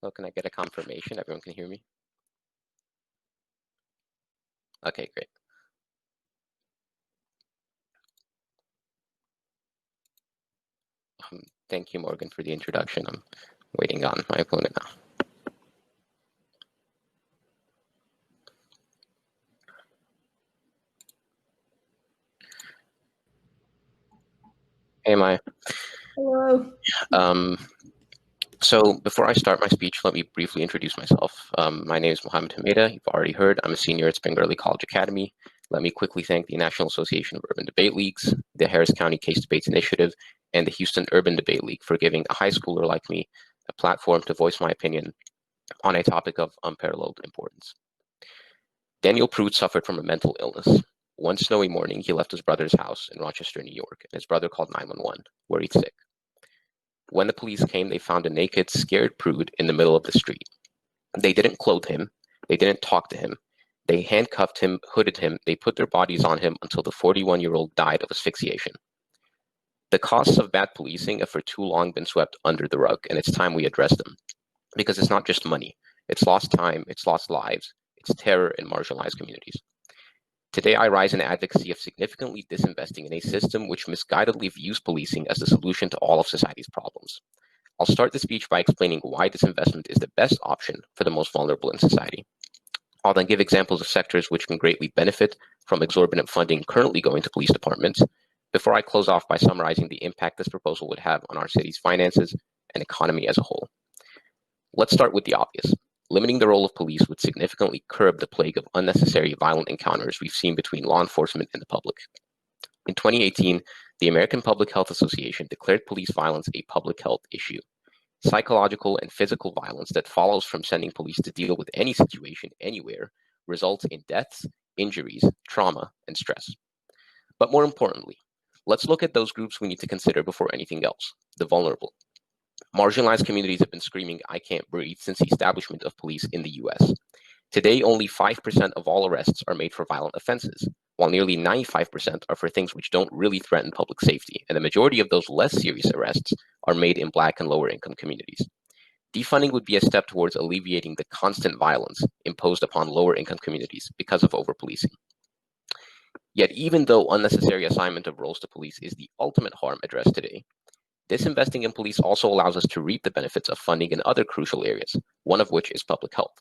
Hello, can I get a confirmation? Everyone can hear me? Okay, great. Thank you, Morgan, for the introduction. I'm waiting on my opponent now. Hey, Amaya. Hello. So before I start my speech, let me briefly introduce myself. My name is Mohammad. You've already heard. I'm a senior at Spring-Early College Academy. Let me quickly thank the National Association of Urban Debate Leagues, the Harris County Case Debates Initiative, and the Houston Urban Debate League for giving a high schooler like me a platform to voice my opinion on a topic of unparalleled importance. Daniel Pruitt suffered from a mental illness. One snowy morning, he left his brother's house in Rochester, New York, and his brother called 911, worried sick. When the police came, they found a naked, scared Pruitt in the middle of the street. They didn't clothe him. They didn't talk to him. They handcuffed him, hooded him. They put their bodies on him until the 41-year-old died of asphyxiation. The costs of bad policing have for too long been swept under the rug, and it's time we address them. Because it's not just money. It's lost time, it's lost lives, it's terror in marginalized communities. Today, I rise in advocacy of significantly disinvesting in a system which misguidedly views policing as the solution to all of society's problems. I'll start the speech by explaining why disinvestment is the best option for the most vulnerable in society. I'll then give examples of sectors which can greatly benefit from exorbitant funding currently going to police departments, before I close off by summarizing the impact this proposal would have on our city's finances and economy as a whole. Let's start with the obvious. Limiting the role of police would significantly curb the plague of unnecessary violent encounters we've seen between law enforcement and the public. In 2018, the American Public Health Association declared police violence a public health issue. Psychological and physical violence that follows from sending police to deal with any situation anywhere results in deaths, injuries, trauma, and stress. But more importantly, let's look at those groups we need to consider before anything else, the vulnerable. Marginalized communities have been screaming, "I can't breathe," since the establishment of police in the US. Today, only 5% of all arrests are made for violent offenses, while nearly 95% are for things which don't really threaten public safety, and the majority of those less serious arrests are made in Black and lower income communities. Defunding would be a step towards alleviating the constant violence imposed upon lower income communities because of over-policing. Yet even though unnecessary assignment of roles to police is the ultimate harm addressed today, disinvesting in police also allows us to reap the benefits of funding in other crucial areas, one of which is public health.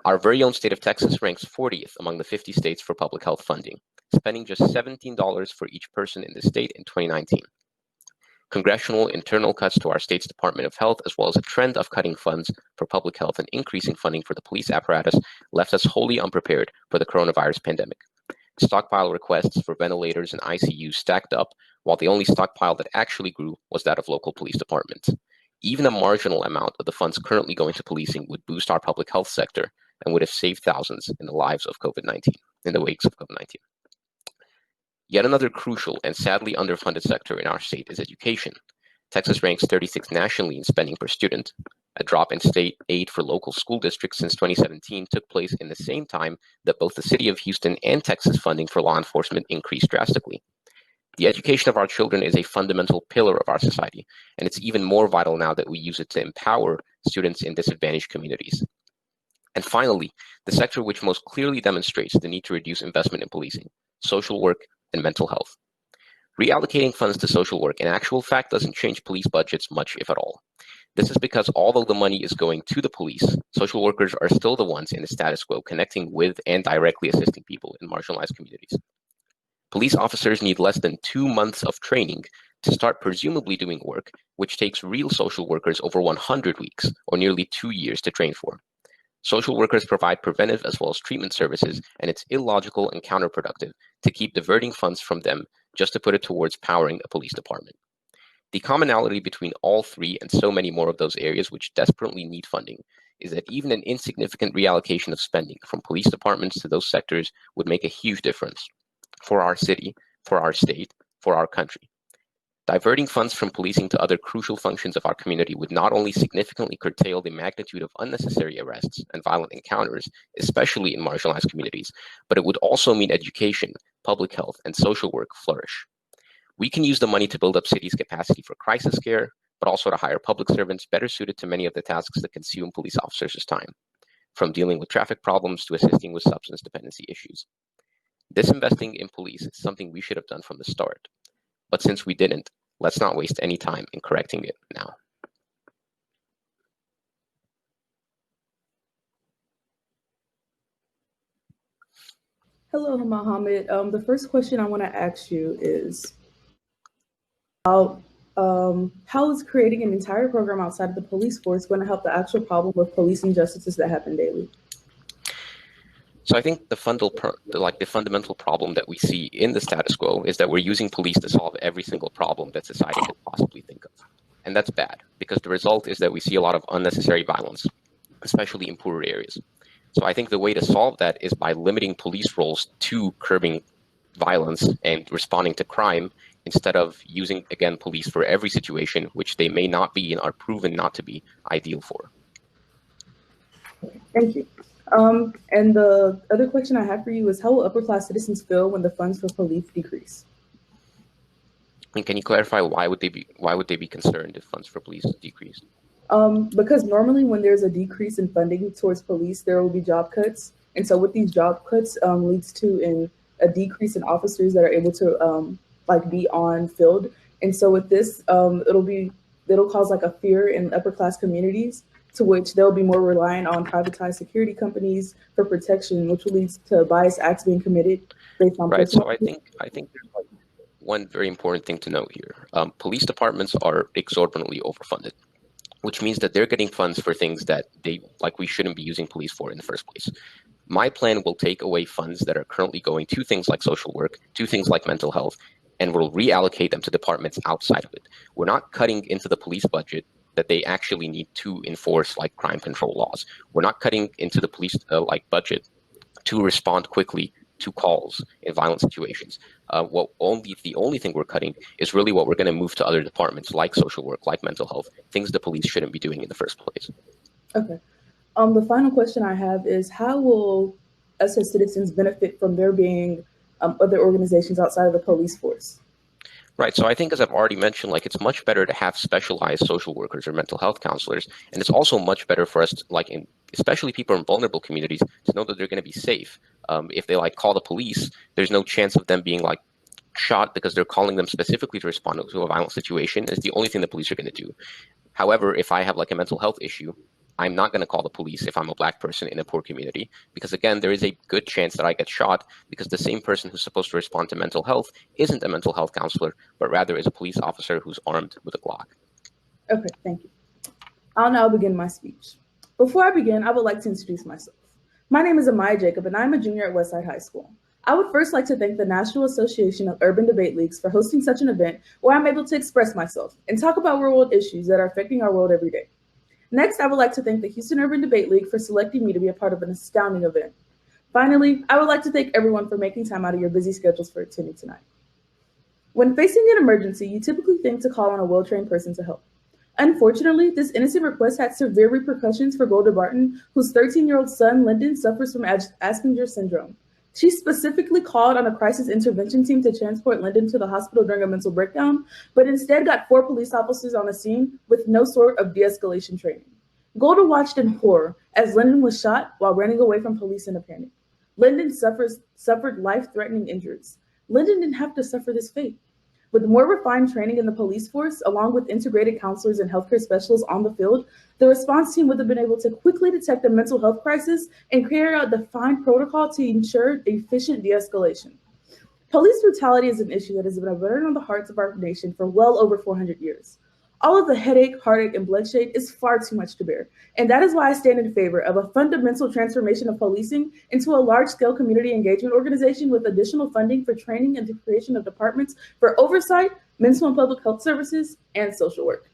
Our very own state of Texas ranks 40th among the 50 states for public health funding, spending just $17 for each person in the state in 2019. Congressional internal cuts to our state's Department of Health, as well as a trend of cutting funds for public health and increasing funding for the police apparatus, left us wholly unprepared for the coronavirus pandemic. Stockpile requests for ventilators and ICUs stacked up, while the only stockpile that actually grew was that of local police departments. Even a marginal amount of the funds currently going to policing would boost our public health sector and would have saved thousands in the lives of COVID-19, in the wakes of COVID-19. Yet another crucial and sadly underfunded sector in our state is education. Texas ranks 36th nationally in spending per student. A drop in state aid for local school districts since 2017 took place in the same time that both the city of Houston and Texas funding for law enforcement increased drastically. The education of our children is a fundamental pillar of our society, and it's even more vital now that we use it to empower students in disadvantaged communities. And finally, the sector which most clearly demonstrates the need to reduce investment in policing, social work and mental health. Reallocating funds to social work in actual fact doesn't change police budgets much, if at all. This is because although the money is going to the police, social workers are still the ones in the status quo connecting with and directly assisting people in marginalized communities. Police officers need less than 2 months of training to start presumably doing work, which takes real social workers over 100 weeks, or nearly 2 years to train for. Social workers provide preventive as well as treatment services, and it's illogical and counterproductive to keep diverting funds from them just to put it towards powering a police department. The commonality between all three and so many more of those areas which desperately need funding is that even an insignificant reallocation of spending from police departments to those sectors would make a huge difference for our city, for our state, for our country. Diverting funds from policing to other crucial functions of our community would not only significantly curtail the magnitude of unnecessary arrests and violent encounters, especially in marginalized communities, but it would also mean education, public health, and social work flourish. We can use the money to build up cities' capacity for crisis care, but also to hire public servants better suited to many of the tasks that consume police officers' time, from dealing with traffic problems to assisting with substance dependency issues. Disinvesting in police is something we should have done from the start, but since we didn't, let's not waste any time in correcting it now. Hello, Mohammed. The first question I want to ask you is about how is creating an entire program outside of the police force going to help the actual problem of police injustices that happen daily? So I think the fundamental problem that we see in the status quo is that we're using police to solve every single problem that society could possibly think of. And that's bad, because the result is that we see a lot of unnecessary violence, especially in poorer areas. So I think the way to solve that is by limiting police roles to curbing violence and responding to crime, instead of using, again, police for every situation, which they may not be and are proven not to be ideal for. Thank you. And the other question I have for you is, how will upper-class citizens feel when the funds for police decrease? And can you clarify why would they be concerned if funds for police decrease? Because normally when there's a decrease in funding towards police, there will be job cuts. And so with these job cuts leads to a decrease in officers that are able to be on field. And so with this, it'll cause like a fear in upper class communities, to which they'll be more reliant on privatized security companies for protection, which will lead to bias acts being committed based on right. So I think there's like one very important thing to note here. Police departments are exorbitantly overfunded, which means that they're getting funds for things that we shouldn't be using police for in the first place. My plan will take away funds that are currently going to things like social work, to things like mental health, and we'll reallocate them to departments outside of it. We're not cutting into the police budget that they actually need to enforce like crime control laws. We're not cutting into the police budget to respond quickly to calls in violent situations. The only thing we're cutting is really what we're going to move to other departments like social work, like mental health, things the police shouldn't be doing in the first place. Okay. The final question I have is, how will us as citizens benefit from there being other organizations outside of the police force? Right. So I think, as I've already mentioned, it's much better to have specialized social workers or mental health counselors. And it's also much better for us, especially people in vulnerable communities, to know that they're going to be safe. If they call the police, there's no chance of them being shot because they're calling them specifically to respond to a violent situation. It's the only thing the police are going to do. However, if I have a mental health issue, I'm not going to call the police if I'm a Black person in a poor community, because again, there is a good chance that I get shot because the same person who's supposed to respond to mental health isn't a mental health counselor, but rather is a police officer who's armed with a Glock. Okay, thank you. I'll now begin my speech. Before I begin, I would like to introduce myself. My name is Amaya Jacob, and I'm a junior at Westside High School. I would first like to thank the National Association of Urban Debate Leagues for hosting such an event where I'm able to express myself and talk about real-world issues that are affecting our world every day. Next, I would like to thank the Houston Urban Debate League for selecting me to be a part of an astounding event. Finally, I would like to thank everyone for making time out of your busy schedules for attending tonight. When facing an emergency, you typically think to call on a well-trained person to help. Unfortunately, this innocent request had severe repercussions for Golda Barton, whose 13-year-old son, Lyndon, suffers from Asperger's syndrome. She specifically called on a crisis intervention team to transport Lyndon to the hospital during a mental breakdown, but instead got 4 police officers on the scene with no sort of de-escalation training. Golda watched in horror as Lyndon was shot while running away from police in a panic. Lyndon suffered life-threatening injuries. Lyndon didn't have to suffer this fate. With more refined training in the police force, along with integrated counselors and healthcare specialists on the field, the response team would have been able to quickly detect a mental health crisis and carry out defined protocol to ensure efficient de-escalation. Police brutality is an issue that has been a burden on the hearts of our nation for well over 400 years. All of the headache, heartache, and bloodshed is far too much to bear. And that is why I stand in favor of a fundamental transformation of policing into a large-scale community engagement organization with additional funding for training and the creation of departments for oversight, mental and public health services, and social work.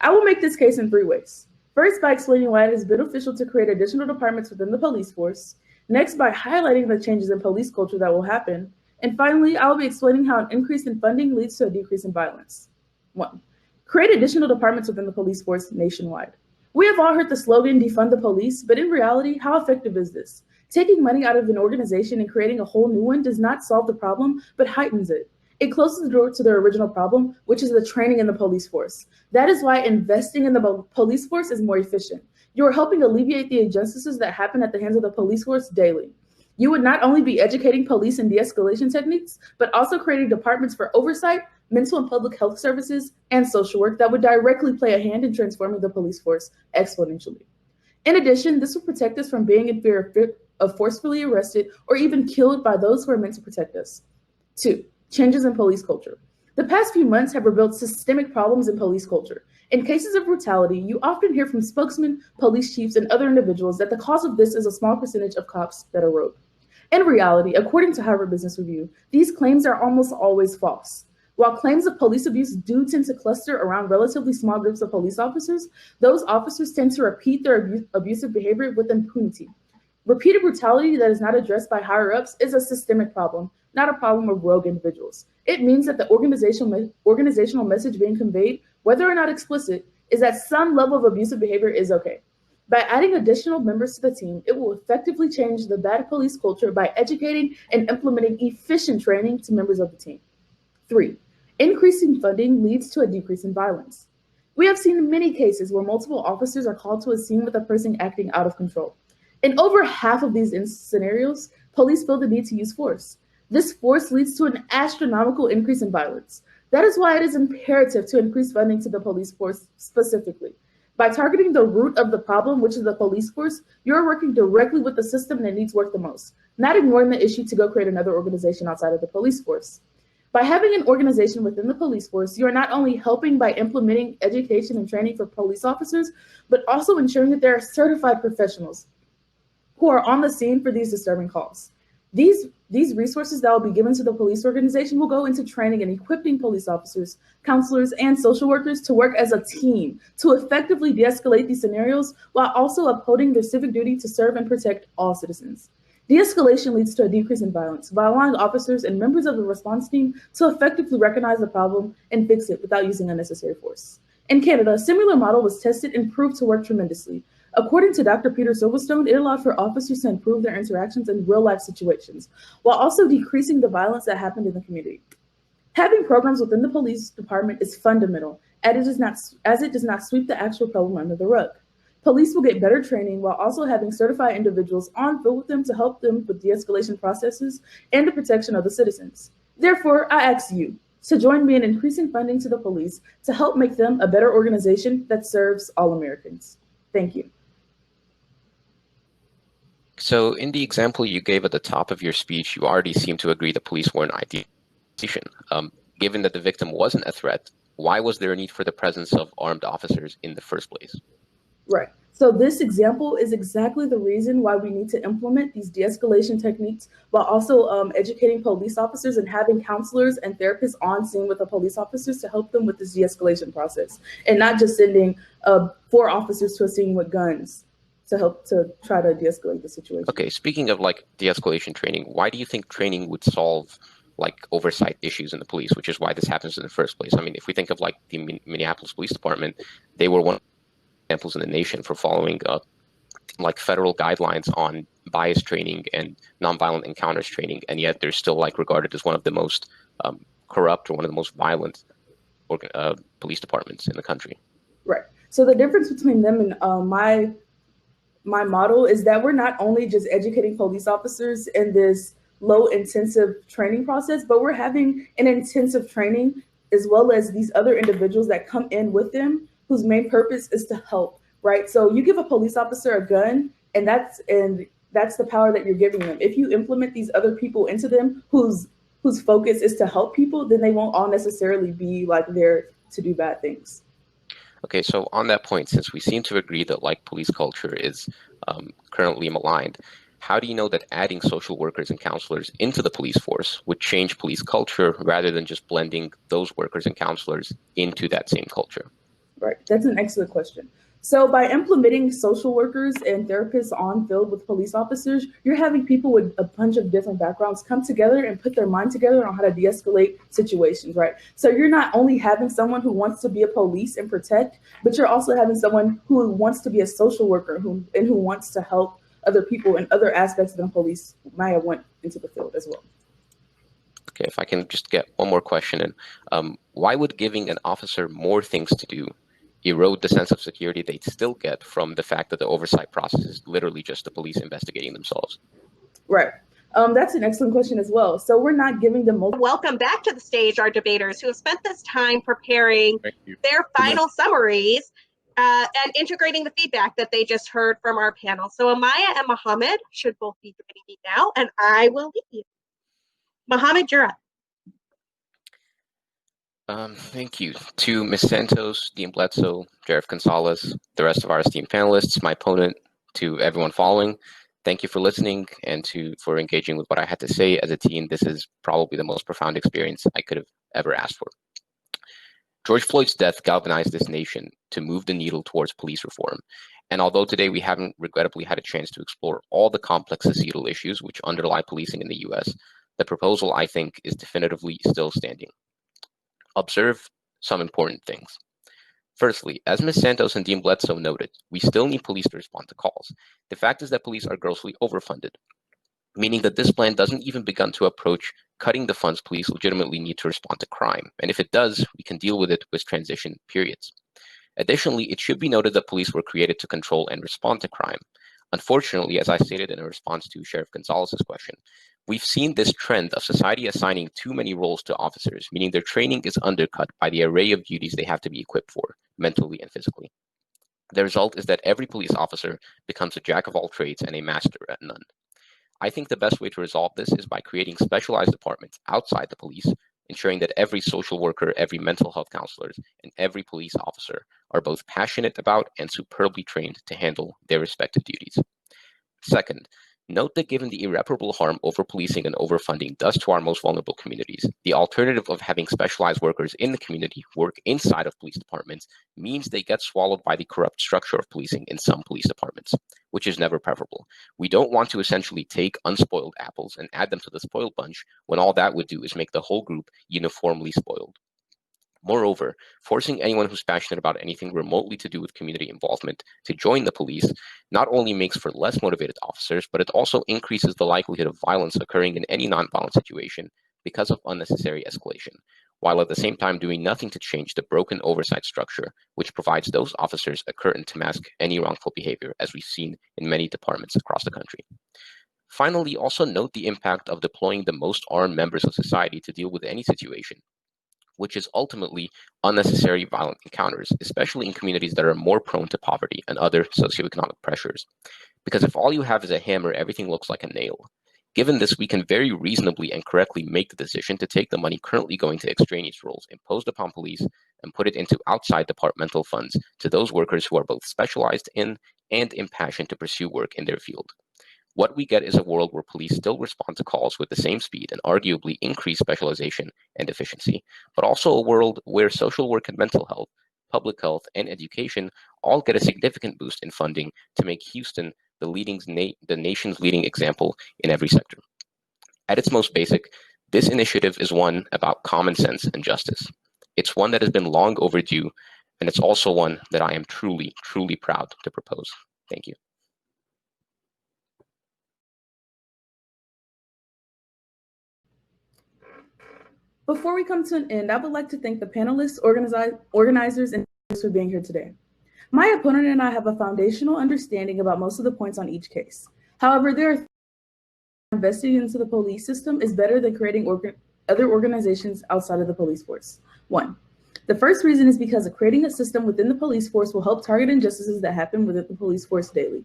I will make this case in 3 ways. First, by explaining why it is beneficial to create additional departments within the police force. Next, by highlighting the changes in police culture that will happen. And finally, I will be explaining how an increase in funding leads to a decrease in violence. 1. Create additional departments within the police force nationwide. We have all heard the slogan, defund the police, but in reality, how effective is this? Taking money out of an organization and creating a whole new one does not solve the problem, but heightens it. It closes the door to their original problem, which is the training in the police force. That is why investing in the police force is more efficient. You are helping alleviate the injustices that happen at the hands of the police force daily. You would not only be educating police in de-escalation techniques, but also creating departments for oversight, mental and public health services, and social work that would directly play a hand in transforming the police force exponentially. In addition, this will protect us from being in fear of forcefully arrested or even killed by those who are meant to protect us. 2. Changes in police culture. The past few months have revealed systemic problems in police culture. In cases of brutality, you often hear from spokesmen, police chiefs, and other individuals that the cause of this is a small percentage of cops that are rogue. In reality, according to Harvard Business Review, these claims are almost always false. While claims of police abuse do tend to cluster around relatively small groups of police officers, those officers tend to repeat their abusive behavior with impunity. Repeated brutality that is not addressed by higher-ups is a systemic problem, not a problem of rogue individuals. It means that the organizational message being conveyed, whether or not explicit, is that some level of abusive behavior is okay. By adding additional members to the team, it will effectively change the bad police culture by educating and implementing efficient training to members of the team. 3. Increasing funding leads to a decrease in violence. We have seen many cases where multiple officers are called to a scene with a person acting out of control. In over half of these scenarios, police feel the need to use force. This force leads to an astronomical increase in violence. That is why it is imperative to increase funding to the police force specifically. By targeting the root of the problem, which is the police force, you're working directly with the system that needs work the most, not ignoring the issue to go create another organization outside of the police force. By having an organization within the police force, you are not only helping by implementing education and training for police officers, but also ensuring that there are certified professionals who are on the scene for these disturbing calls. These resources that will be given to the police organization will go into training and equipping police officers, counselors, and social workers to work as a team to effectively de-escalate these scenarios while also upholding their civic duty to serve and protect all citizens. De-escalation leads to a decrease in violence by allowing officers and members of the response team to effectively recognize the problem and fix it without using unnecessary force. In Canada, a similar model was tested and proved to work tremendously. According to Dr. Peter Silverstone, it allowed for officers to improve their interactions in real-life situations, while also decreasing the violence that happened in the community. Having programs within the police department is fundamental, as it does not sweep the actual problem under the rug. Police will get better training while also having certified individuals on field with them to help them with de-escalation processes and the protection of the citizens. Therefore, I ask you to join me in increasing funding to the police to help make them a better organization that serves all Americans. Thank you. So in the example you gave at the top of your speech, you already seem to agree that police were an ideal situation. Given that the victim wasn't a threat, why was there a need for the presence of armed officers in the first place? Right. So this example is exactly the reason why we need to implement these de-escalation techniques while also educating police officers and having counselors and therapists on scene with the police officers to help them with this de-escalation process, and not just sending 4 officers to a scene with guns to help to try to de-escalate the situation. Okay, speaking of like de-escalation training, why do you think training would solve like oversight issues in the police, which is why this happens in the first place? I mean, if we think of like the Minneapolis Police Department, they were one of the examples in the nation for following like federal guidelines on bias training and nonviolent encounters training, and yet they're still like regarded as one of the most corrupt or one of the most violent police departments in the country. Right. So the difference between them and my model is that we're not only just educating police officers in this low intensive training process, but we're having an intensive training as well as these other individuals that come in with them whose main purpose is to help, right? So you give a police officer a gun and that's the power that you're giving them. If you implement these other people into them whose focus is to help people, then they won't all necessarily be like there to do bad things. Okay, so on that point, since we seem to agree that like police culture is currently maligned, how do you know that adding social workers and counselors into the police force would change police culture rather than just blending those workers and counselors into that same culture? Right, that's an excellent question. So by implementing social workers and therapists on field with police officers, you're having people with a bunch of different backgrounds come together and put their mind together on how to de-escalate situations, right? So you're not only having someone who wants to be a police and protect, but you're also having someone who wants to be a social worker who wants to help other people in other aspects of the police might have went into the field as well. Okay, if I can just get one more question in. Why would giving an officer more things to do erode the sense of security they'd still get from the fact that the oversight process is literally just the police investigating themselves? Right. That's an excellent question as well. So we're not giving them multiple. Welcome back to the stage our debaters who have spent this time preparing their final summaries and integrating the feedback that they just heard from our panel. So Amaya and Mohammad should both be joining me now, and I will lead you. Mohammad, you're up. Thank you to Ms. Santos, Dean Bledsoe, Sheriff Gonzalez, the rest of our esteemed panelists, my opponent, to everyone following. Thank you for listening and for engaging with what I had to say. As a teen, this is probably the most profound experience I could have ever asked for. George Floyd's death galvanized this nation to move the needle towards police reform. And although today we haven't regrettably had a chance to explore all the complex societal issues which underlie policing in the US, the proposal, I think, is definitively still standing. Observe some important things. Firstly, as Ms. Santos and Dean Bledsoe noted, we still need police to respond to calls. The fact is that police are grossly overfunded, meaning that this plan doesn't even begin to approach cutting the funds police legitimately need to respond to crime. And if it does, we can deal with it with transition periods. Additionally, it should be noted that police were created to control and respond to crime. Unfortunately, as I stated in a response to Sheriff Gonzalez's question, we've seen this trend of society assigning too many roles to officers, meaning their training is undercut by the array of duties they have to be equipped for, mentally and physically. The result is that every police officer becomes a jack of all trades and a master at none. I think the best way to resolve this is by creating specialized departments outside the police, ensuring that every social worker, every mental health counselor, and every police officer are both passionate about and superbly trained to handle their respective duties. Second, note that given the irreparable harm over-policing and overfunding does to our most vulnerable communities, the alternative of having specialized workers in the community work inside of police departments means they get swallowed by the corrupt structure of policing in some police departments, which is never preferable. We don't want to essentially take unspoiled apples and add them to the spoiled bunch when all that would do is make the whole group uniformly spoiled. Moreover, forcing anyone who's passionate about anything remotely to do with community involvement to join the police not only makes for less motivated officers, but it also increases the likelihood of violence occurring in any nonviolent situation because of unnecessary escalation, while at the same time doing nothing to change the broken oversight structure, which provides those officers a curtain to mask any wrongful behavior, as we've seen in many departments across the country. Finally, also note the impact of deploying the most armed members of society to deal with any situation, which is ultimately unnecessary violent encounters, especially in communities that are more prone to poverty and other socioeconomic pressures. Because if all you have is a hammer, everything looks like a nail. Given this, we can very reasonably and correctly make the decision to take the money currently going to extraneous roles imposed upon police and put it into outside departmental funds to those workers who are both specialized in and impassioned to pursue work in their field. What we get is a world where police still respond to calls with the same speed and arguably increased specialization and efficiency, but also a world where social work and mental health, public health, and education all get a significant boost in funding to make Houston the nation's leading example in every sector. At its most basic, this initiative is one about common sense and justice. It's one that has been long overdue, and it's also one that I am truly, truly proud to propose. Thank you. Before we come to an end, I would like to thank the panelists, organizers, and for being here today. My opponent and I have a foundational understanding about most of the points on each case. However, there are investing into the police system is better than creating other organizations outside of the police force. One, the first reason is because creating a system within the police force will help target injustices that happen within the police force daily.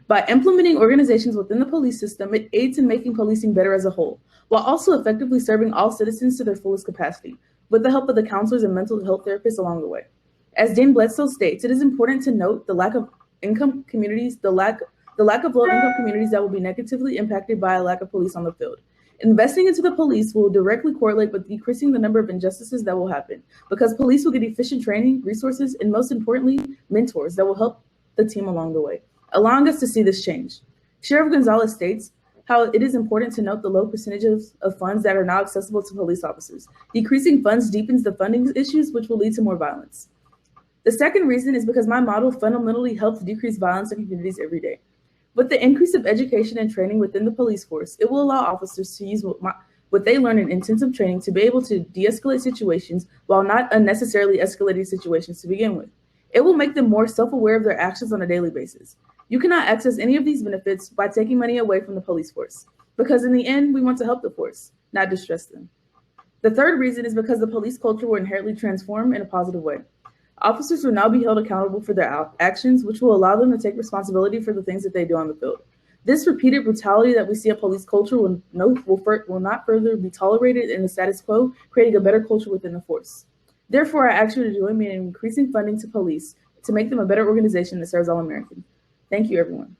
By implementing organizations within the police system, it aids in making policing better as a whole, while also effectively serving all citizens to their fullest capacity, with the help of the counselors and mental health therapists along the way. As Dean Bledsoe states, it is important to note the lack of income communities, the lack of low-income communities that will be negatively impacted by a lack of police on the field. Investing into the police will directly correlate with decreasing the number of injustices that will happen, because police will get efficient training, resources, and most importantly, mentors that will help the team along the way, allowing us to see this change. Sheriff Gonzalez states how it is important to note the low percentages of funds that are now accessible to police officers. Decreasing funds deepens the funding issues, which will lead to more violence. The second reason is because my model fundamentally helps decrease violence in communities every day. With the increase of education and training within the police force, it will allow officers to use what they learn in intensive training to be able to de-escalate situations while not unnecessarily escalating situations to begin with. It will make them more self-aware of their actions on a daily basis. You cannot access any of these benefits by taking money away from the police force, because in the end, we want to help the force, not distress them. The third reason is because the police culture will inherently transform in a positive way. Officers will now be held accountable for their actions, which will allow them to take responsibility for the things that they do on the field. This repeated brutality that we see in police culture will not further be tolerated in the status quo, creating a better culture within the force. Therefore, I ask you to join me in increasing funding to police to make them a better organization that serves all Americans. Thank you, everyone.